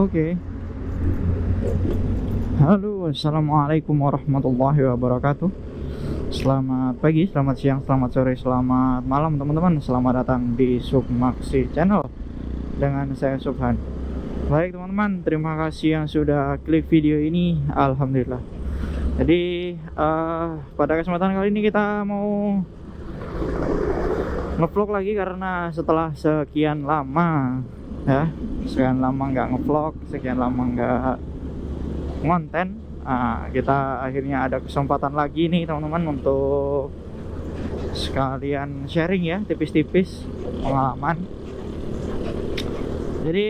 Oke. Halo, assalamualaikum warahmatullahi wabarakatuh. Selamat pagi, selamat siang, selamat sore, selamat malam teman-teman. Selamat datang di Submaksi Channel dengan saya Subhan. Baik teman-teman, terima kasih yang sudah klik video ini. Alhamdulillah. Jadi pada kesempatan kali ini kita mau ngevlog lagi karena setelah sekian lama nggak ngevlog, sekian lama nggak ngonten, kita akhirnya ada kesempatan lagi nih teman-teman untuk sekalian sharing ya, tipis-tipis pengalaman. Jadi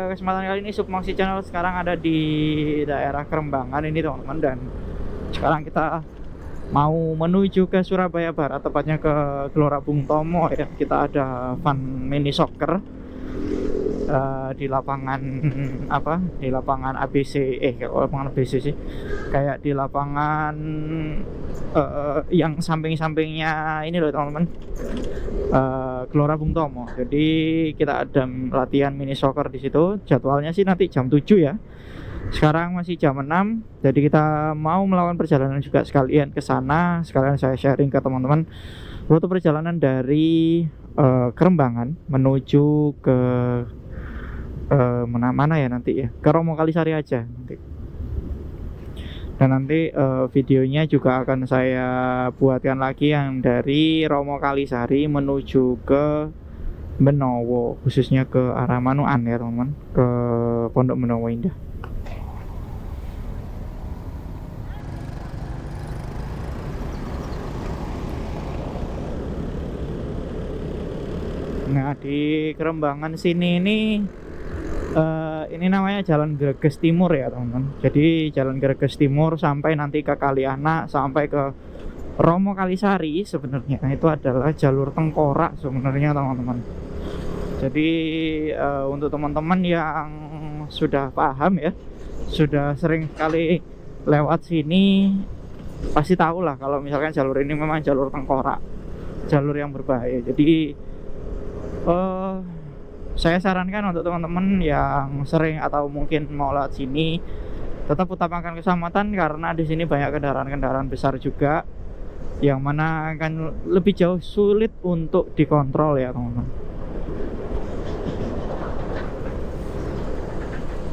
kesempatan kali ini Submaksi Channel sekarang ada di daerah Kerembangan ini teman-teman, dan sekarang kita mau menuju ke Surabaya Barat, tepatnya ke Gelora Bung Tomo ya. Kita ada fun mini soccer di lapangan di lapangan ABC, lapangan ABC sih, kayak di lapangan yang samping-sampingnya ini loh teman-teman, Gelora Bung Tomo. Jadi kita ada latihan mini soccer di situ. Jadwalnya sih nanti jam 7 ya. Sekarang masih jam 6. Jadi kita mau melakukan perjalanan juga sekalian ke sana. Sekalian saya sharing ke teman-teman rute perjalanan dari Kerembangan menuju ke mana ya nanti ya, ke Romo Kalisari aja nanti. Dan nanti videonya juga akan saya buatkan lagi yang dari Romo Kalisari menuju ke Benowo, khususnya ke arah Manuan ya teman-teman, ke Pondok Benowo Indah. Nah, di Kerembangan sini ini namanya Jalan Greges Timur ya teman-teman. Jadi Jalan Greges Timur sampai nanti ke Kalianak, sampai ke Romo Kalisari sebenarnya itu adalah jalur tengkorak sebenarnya teman-teman. Jadi untuk teman-teman yang sudah paham ya, sudah sering kali lewat sini, pasti tahu lah kalau misalkan jalur ini memang jalur tengkorak, jalur yang berbahaya. Jadi saya sarankan untuk teman-teman yang sering atau mungkin mau lewat sini, tetap utamakan keselamatan, karena di sini banyak kendaraan-kendaraan besar juga yang mana akan lebih jauh sulit untuk dikontrol ya teman-teman.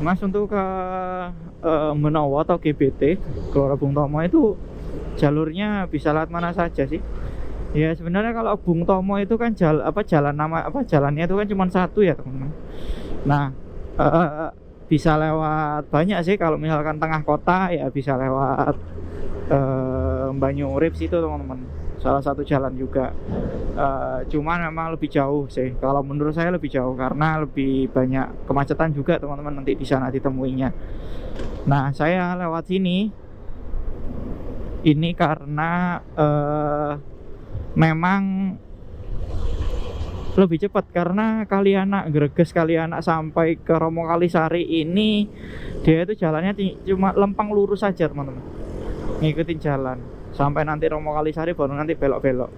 Mas, untuk ke Benowo atau GBT, Gelora Bung Tomo, itu jalurnya bisa lewat mana saja sih? Ya sebenarnya kalau Bung Tomo itu kan jalannya itu kan cuma satu ya teman-teman. Nah bisa lewat banyak sih. Kalau misalkan tengah kota ya bisa lewat Banyu Urip situ teman-teman, salah satu jalan juga. Cuman memang lebih jauh sih, kalau menurut saya lebih jauh karena lebih banyak kemacetan juga teman-teman nanti di sana ditemuinya. Nah saya lewat sini ini karena memang lebih cepat, karena Kalianak, Greges Kalianak sampai ke Romo Kalisari ini dia itu jalannya cuma lempeng lurus saja teman-teman, ngikutin jalan sampai nanti Romo Kalisari baru nanti belok-belok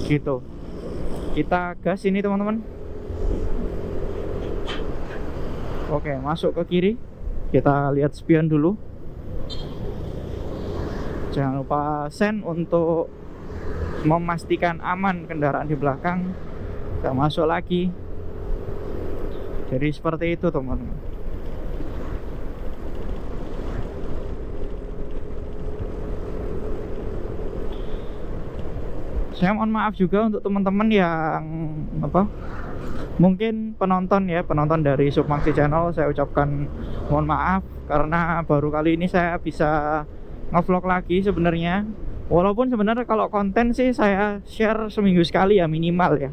gitu. Kita gas ini teman-teman. Oke, masuk ke kiri, kita lihat spion dulu, jangan lupa sen untuk memastikan aman kendaraan di belakang. Kita masuk lagi. Jadi seperti itu teman-teman. Saya mohon maaf juga untuk teman-teman yang mungkin penonton dari Submaksi Channel. Saya ucapkan mohon maaf karena baru kali ini saya bisa ngevlog lagi sebenarnya. Walaupun sebenarnya kalau konten sih saya share seminggu sekali ya minimal ya.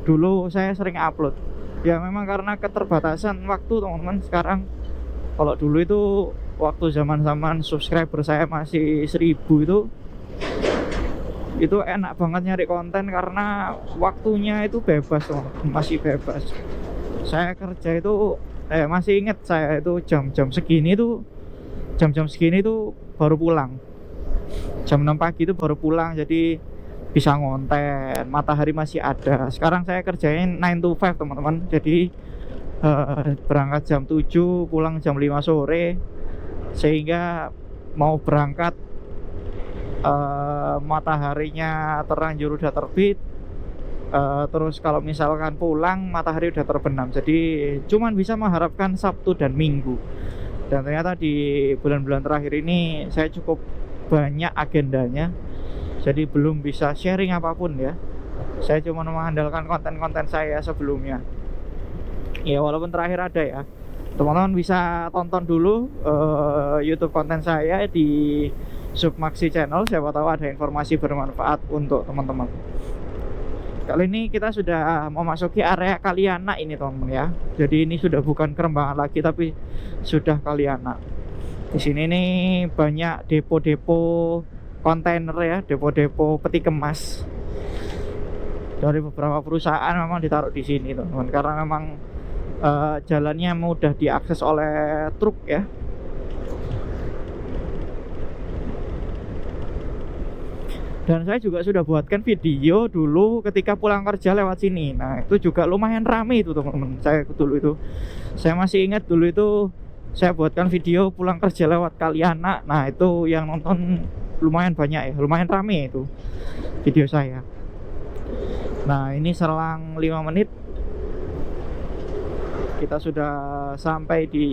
Dulu saya sering upload. Ya memang karena keterbatasan waktu teman-teman. Sekarang kalau dulu itu waktu zaman-zaman subscriber saya masih 1000 itu enak banget nyari konten karena waktunya itu bebas teman-teman, masih bebas. Saya kerja itu masih inget saya itu jam-jam segini tuh baru pulang. Jam 6 pagi itu baru pulang, jadi bisa ngonten, matahari masih ada. Sekarang saya kerjain 9 to 5 teman-teman, jadi berangkat jam 7 pulang jam 5 sore, sehingga mau berangkat mataharinya terlanjur udah terbit. Terus kalau misalkan pulang matahari udah terbenam, jadi cuman bisa mengharapkan Sabtu dan Minggu. Dan ternyata di bulan-bulan terakhir ini saya cukup banyak agendanya, jadi belum bisa sharing apapun ya. Saya cuma mengandalkan konten-konten saya sebelumnya ya, walaupun terakhir ada ya. Teman-teman bisa tonton dulu YouTube konten saya di Submaxi Channel, siapa tahu ada informasi bermanfaat untuk teman-teman. Kali ini kita sudah memasuki area Kalianak ini teman-teman ya. Jadi ini sudah bukan Kerembangan lagi, tapi sudah Kalianak. Di sini nih banyak depo-depo kontainer ya, depo-depo peti kemas dari beberapa perusahaan memang ditaruh di sini teman-teman, karena memang jalannya mudah diakses oleh truk ya. Dan saya juga sudah buatkan video dulu ketika pulang kerja lewat sini. Nah itu juga lumayan rame itu teman-teman. Saya masih ingat dulu itu saya buatkan video pulang kerja lewat Kalianak. Nah itu yang nonton lumayan banyak ya, lumayan rame itu video saya. Nah ini selang 5 menit kita sudah sampai di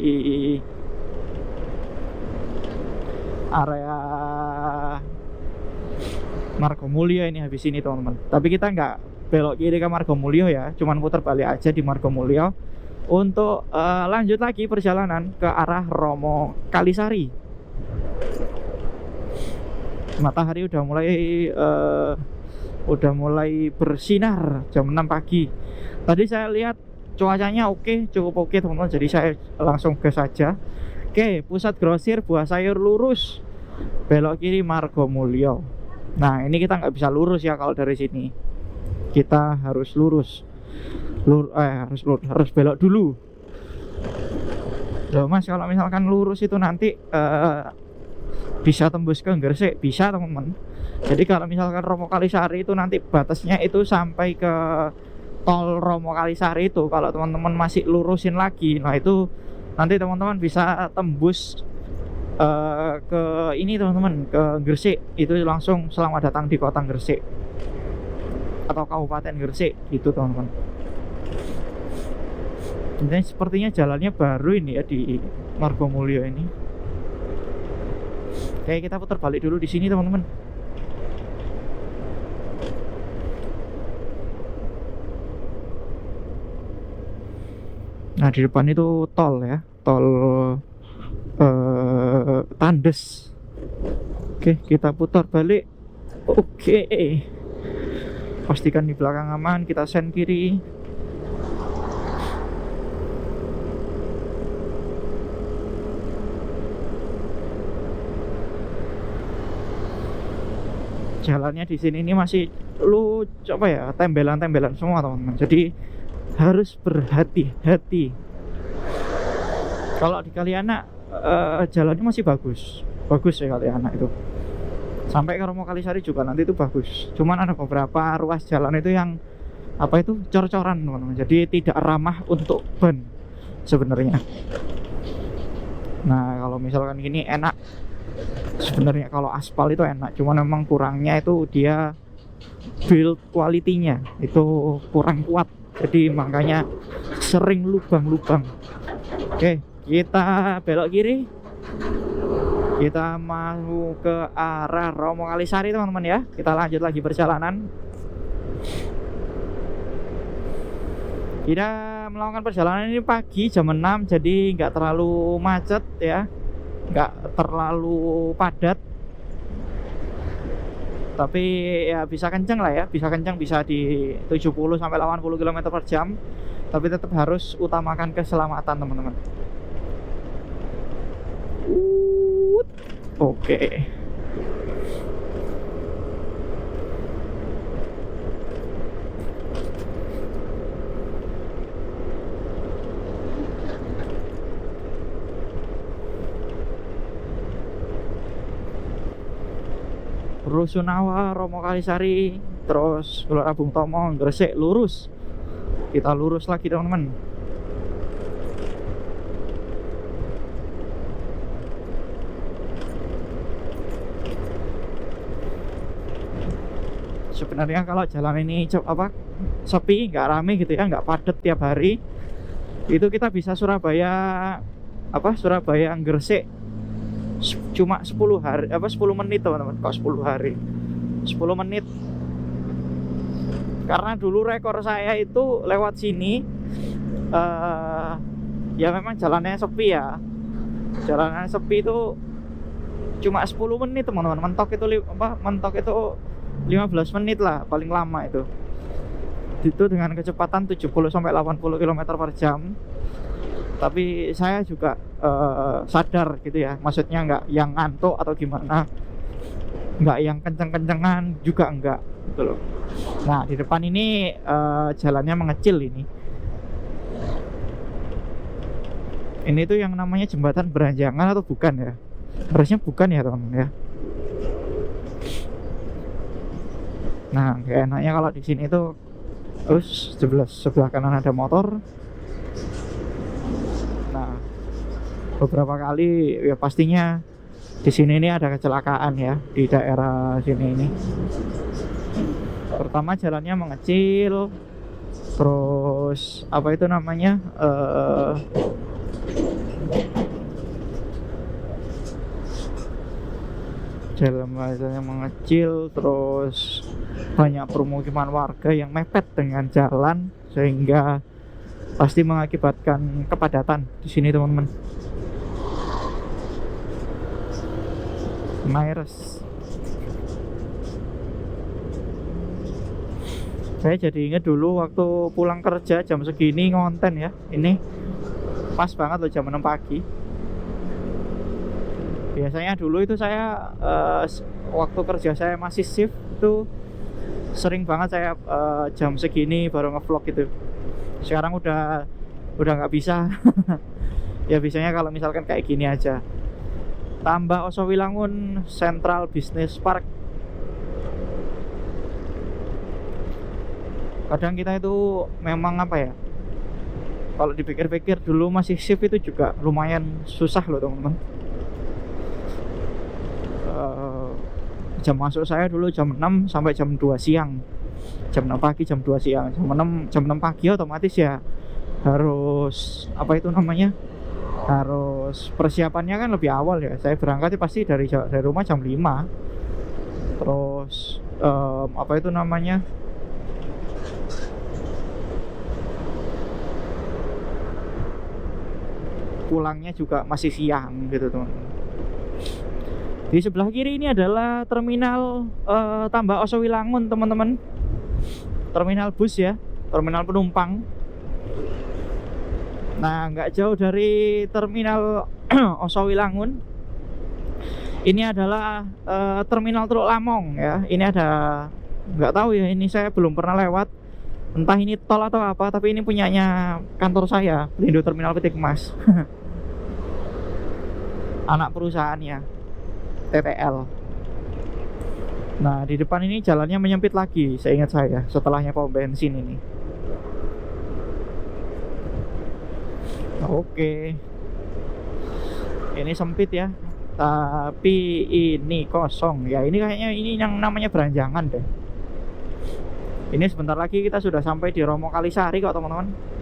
area Margomulyo ini habis ini teman-teman. Tapi kita nggak belok kiri ke Margomulyo ya, cuman putar balik aja di Margomulyo untuk lanjut lagi perjalanan ke arah Romo Kalisari. Matahari udah mulai bersinar jam 6 pagi. Tadi saya lihat cuacanya cukup oke teman-teman, jadi saya langsung gas saja. Oke, pusat grosir buah sayur lurus, belok kiri Margomulyo. Nah ini kita nggak bisa lurus ya kalau dari sini, kita harus harus belok dulu. Loh mas, kalau misalkan lurus itu nanti bisa tembus ke Gresik, bisa teman-teman. Jadi kalau misalkan Romo Kalisari itu nanti batasnya itu sampai ke tol Romo Kalisari itu. Kalau teman-teman masih lurusin lagi, nah itu nanti teman-teman bisa tembus ke ini teman-teman, ke Gresik. Itu langsung selamat datang di kota Gresik atau Kabupaten Gresik gitu teman-teman. Ini sepertinya jalannya baru ini ya di Margomulyo ini. Oke, kita putar balik dulu di sini teman-teman. Nah di depan itu tol ya, tol Tandes. Oke, kita putar balik. Oke, pastikan di belakang aman, kita sen kiri. Jalannya di sini ini masih tembelan-tembelan semua teman-teman, jadi harus berhati-hati. Kalau di Kalianak jalannya masih bagus ya Kalianak itu. Sampai ke Romo Kalisari juga nanti itu bagus. Cuman ada beberapa ruas jalan itu yang cor-coran teman-teman. Jadi tidak ramah untuk ban sebenarnya. Nah kalau misalkan gini enak. Sebenarnya kalau aspal itu enak. Cuman memang kurangnya itu dia build quality-nya itu kurang kuat. Jadi makanya sering lubang-lubang. Oke, kita belok kiri. Kita mau ke arah Romo Kalisari teman-teman ya. Kita lanjut lagi perjalanan. Kita melakukan perjalanan ini pagi jam 6, jadi nggak terlalu macet ya, nggak terlalu padat. Tapi ya bisa kenceng lah ya, bisa di 70 sampai 80 km per jam. Tapi tetap harus utamakan keselamatan teman-teman. Oke. Rusunawa, Romo Kalisari, terus Gelora Bung Tomo, Gresik lurus. Kita lurus lagi teman-teman. sebenarnya kalau jalan ini sepi, nggak rame gitu ya, nggak padat tiap hari, itu kita bisa Surabaya Gresik cuma 10 menit teman-teman. Kok 10 hari, 10 menit. Karena dulu rekor saya itu lewat sini, ya memang jalannya sepi ya, jalannya sepi itu cuma 10 menit teman-teman. Mentok itu 15 menit lah paling lama itu dengan kecepatan 70 sampai 80 km per jam. Tapi saya juga sadar gitu ya, maksudnya nggak yang ngantuk atau gimana, nggak yang kenceng-kencengan juga enggak gitu loh. Nah di depan ini jalannya mengecil ini tuh yang namanya jembatan Beranjangan atau bukan ya? Harusnya bukan ya teman-teman ya. Nah kayak enaknya kalau di sini tuh terus sebelah kanan ada motor. Nah beberapa kali ya pastinya di sini ini ada kecelakaan ya, di daerah sini ini. Pertama jalannya mengecil, terus apa itu namanya jalannya mengecil, terus banyak permukiman warga yang mepet dengan jalan sehingga pasti mengakibatkan kepadatan di sini teman-teman. Maires. Saya jadi inget dulu waktu pulang kerja jam segini ngonten ya. Ini pas banget loh jam 6 pagi. Biasanya dulu itu saya waktu kerja saya masih shift itu sering banget saya jam segini baru ngevlog gitu. Sekarang udah nggak bisa. Ya biasanya kalau misalkan kayak gini aja. Tambak Osowilangun Central Business Park. Kadang kita itu memang apa ya, kalau dipikir-pikir dulu masih shift itu juga lumayan susah loh teman-teman. Jam masuk saya dulu jam 6 sampai jam 2 siang. Jam 6 pagi, jam 2 siang. Jam 6 pagi otomatis ya harus apa itu namanya, harus persiapannya kan lebih awal ya. Saya berangkat pasti dari rumah jam 5. Terus apa itu namanya, pulangnya juga masih siang gitu teman-teman. Di sebelah kiri ini adalah terminal Tambak Osowilangun teman-teman. Terminal bus ya, terminal penumpang. Nah nggak jauh dari terminal Osowilangun ini adalah terminal Teluk Lamong ya. Ini ada, nggak tahu ya, ini saya belum pernah lewat, entah ini tol atau apa, tapi ini punyanya kantor saya, Pelindo Terminal Peti Kemas. Anak perusahaannya TTL. Nah di depan ini jalannya menyempit lagi, seingat saya, setelahnya pom bensin ini. Oke, ini sempit ya, tapi ini kosong ya. Ini kayaknya ini yang namanya Beranjangan deh. Ini sebentar lagi kita sudah sampai di Romo Kalisari kok teman-teman.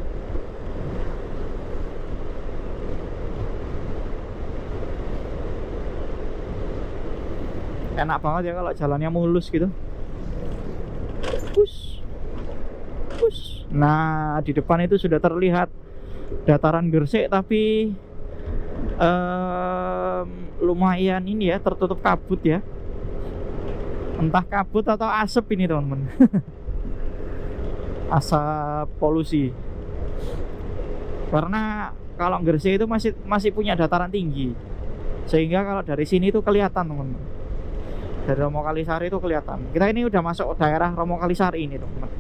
Enak banget ya kalau jalannya mulus gitu. Push. Nah di depan itu sudah terlihat dataran Gresik, tapi lumayan ini ya, tertutup kabut ya. Entah kabut atau asap ini teman-teman. Asap polusi. Karena kalau Gresik itu masih punya dataran tinggi, sehingga kalau dari sini itu kelihatan teman-teman. Dari Romo Kalisari itu kelihatan. Kita ini udah masuk daerah Romo Kalisari ini teman-teman.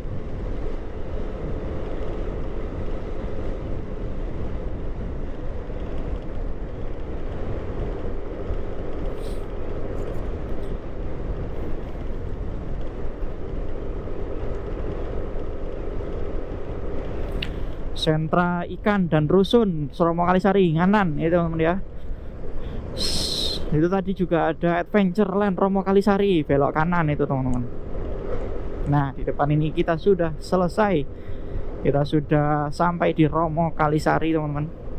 Sentra ikan dan rusun Romo Kalisari Nganan itu teman-teman ya. Itu tadi juga ada Adventureland Romo Kalisari belok kanan itu teman-teman. Nah, di depan ini kita sudah selesai. Kita sudah sampai di Romo Kalisari, teman-teman.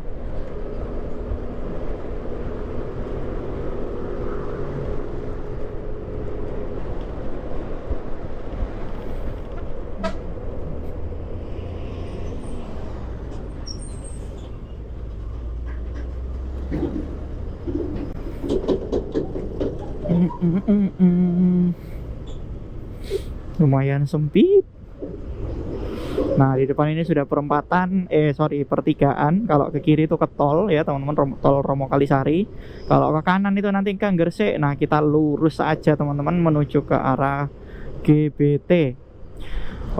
Lumayan sempit. Nah, di depan ini sudah perempatan, pertigaan. Kalau ke kiri itu ke tol ya, teman-teman, tol Romo Kalisari. Kalau ke kanan itu nanti ke Gresik. Nah, kita lurus saja, teman-teman, menuju ke arah GBT.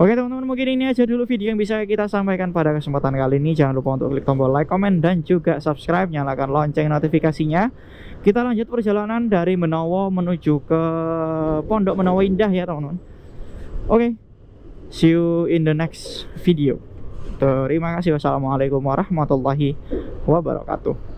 Oke, teman-teman, mungkin ini aja dulu video yang bisa kita sampaikan pada kesempatan kali ini. Jangan lupa untuk klik tombol like, komen, dan juga subscribe. Nyalakan lonceng notifikasinya. Kita lanjut perjalanan dari Menowo menuju ke Pondok Menowo Indah ya, teman-teman. Oke, see you in the next video. Terima kasih. Wassalamualaikum warahmatullahi wabarakatuh.